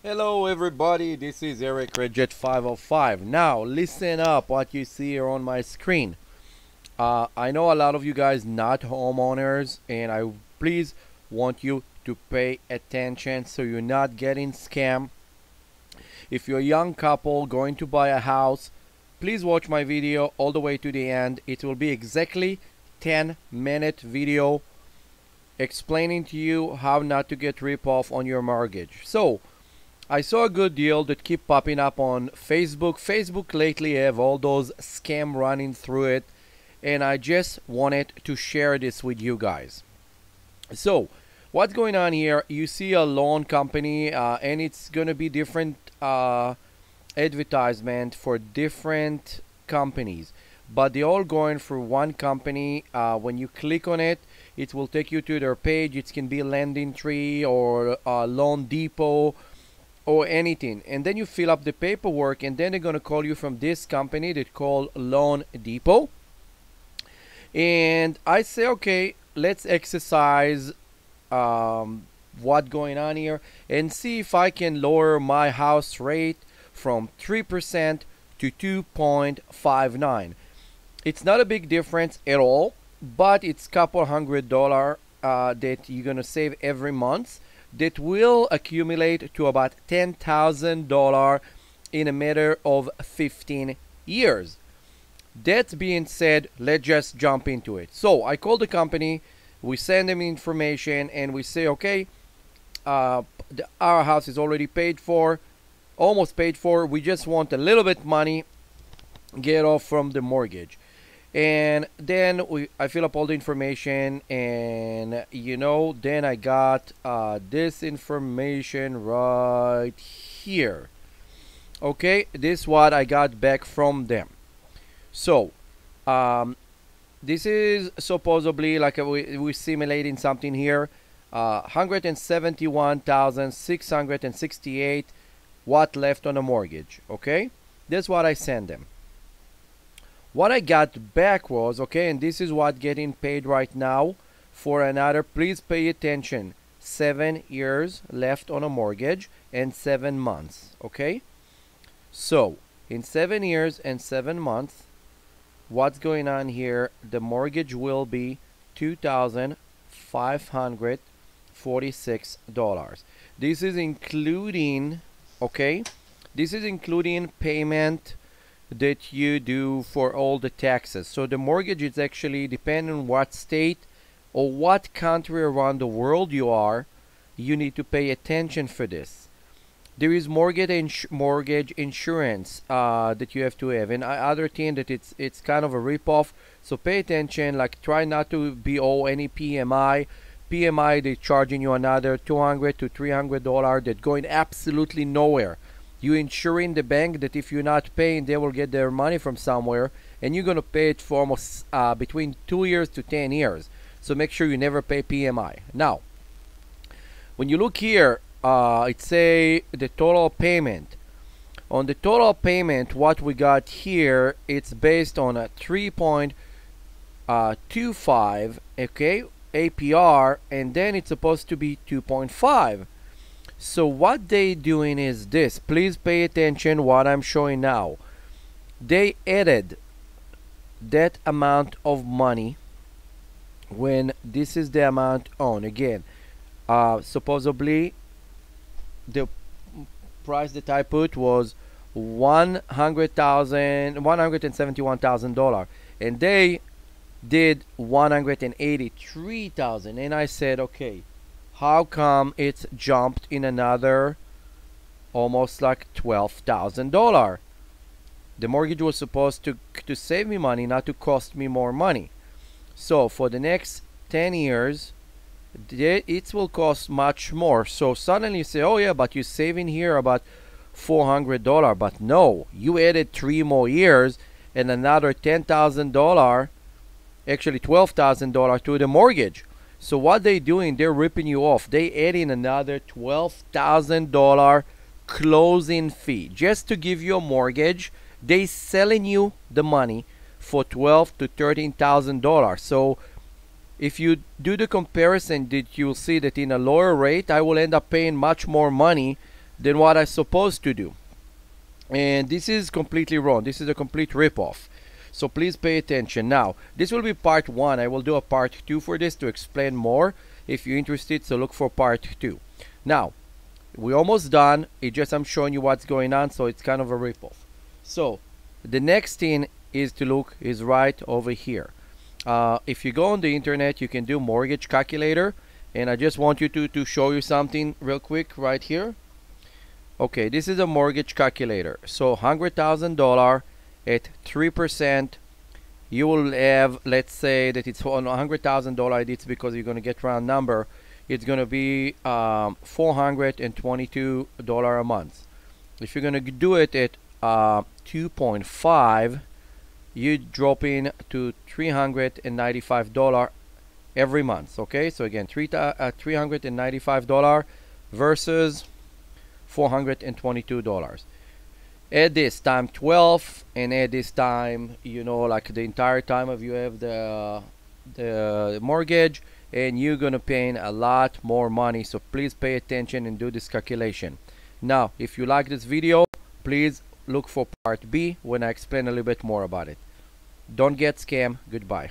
Hello everybody, this is Eric Redjet 505. Now listen up what you see here on my screen. I know a lot of you guys not homeowners, and I please want you to pay attention so you're not getting scammed. If you're a young couple going to buy a house, please watch my video all the way to the end. It will be exactly 10-minute video explaining to you how not to get rip off on your mortgage. So I saw a good deal that keep popping up on Facebook. Facebook lately have all those scam running through it, and I just wanted to share this with you guys. So what's going on here? You see a loan company, and it's gonna be different advertisement for different companies, but they're all going for one company. When you click on it, it will take you to their page. It can be Lending Tree or Loan Depot or anything, and then you fill up the paperwork, and then they're going to call you from this company that called Loan Depot. And I say, okay, let's exercise what going on here and see if I can lower my house rate from 3% to 2.59. It's not a big difference at all, but it's couple $100 that you're gonna save every month that will accumulate to about $10,000 in a matter of 15 years. That being said, let's just jump into it. So I call the company, we send them information, and we say, okay, our house is already paid for, almost paid for. We just want a little bit money, get off from the mortgage. And then I fill up all the information, and then I got this information right here. Okay, this is what I got back from them. So this is supposedly like we're simulating something here. 171,668 what left on a mortgage. Okay, that's what I sent them. What I got back was, okay, and this is what getting paid right now for another, please pay attention, 7 years left on a mortgage and 7 months. Okay, so in 7 years and 7 months, what's going on here? The mortgage will be $2,546. This is including, okay, this is including payment that you do for all the taxes. So the mortgage is actually depending on what state or what country around the world you are, you need to pay attention for this. There is mortgage insurance that you have to have, and other thing that it's kind of a rip-off. So pay attention, like try not to be owe any PMI. PMI, they're charging you another $200 to $300 that going absolutely nowhere. You insuring the bank that if you're not paying, they will get their money from somewhere, and you're gonna pay it for almost between 2 years to 10 years. So make sure you never pay PMI. Now, when you look here, it say the total payment. On the total payment, what we got here, it's based on a 3.25, okay, APR, and then it's supposed to be 2.5. So what they doing is this. Please pay attention what I'm showing now. They added that amount of money when this is the amount on. Again, supposedly the price that I put was $171,000, and they did $183,000, and I said, okay, how come it's jumped in another almost like $12,000? The mortgage was supposed to save me money, not to cost me more money. So for the next 10 years, it will cost much more. So suddenly you say, oh yeah, but you're saving here about $400. But no, you added 3 more years and another $10,000, actually $12,000 to the mortgage. So what they doing, they're ripping you off. They adding another $12,000 closing fee just to give you a mortgage. They selling you the money for $12,000 to $13,000. So if you do the comparison, that you'll see that in a lower rate, I will end up paying much more money than what I'm supposed to do. And this is completely wrong. This is a complete ripoff. So please pay attention. Now, this will be part 1. I will do a part 2 for this to explain more. If you're interested, so look for part 2. Now, we're almost done. It just I'm showing you what's going on, so it's kind of a ripoff. So, the next thing is to look is right over here. If you go on the internet, you can do mortgage calculator. And I just want you to show you something real quick right here. Okay, this is a mortgage calculator. So $100,000 at 3%, you will have, let's say that it's on $100,000. It's because you're going to get round number. It's going to be $422 a month. If you're going to do it at 2.5, you drop in to $395 every month. Okay, so again, $395 versus $422. At this time 12, and at this time, you know, like the entire time of you have the mortgage, and you're gonna pay a lot more money. So please pay attention and do this calculation. Now, if you like this video, please look for part B when I explain a little bit more about it. Don't get scammed. Goodbye.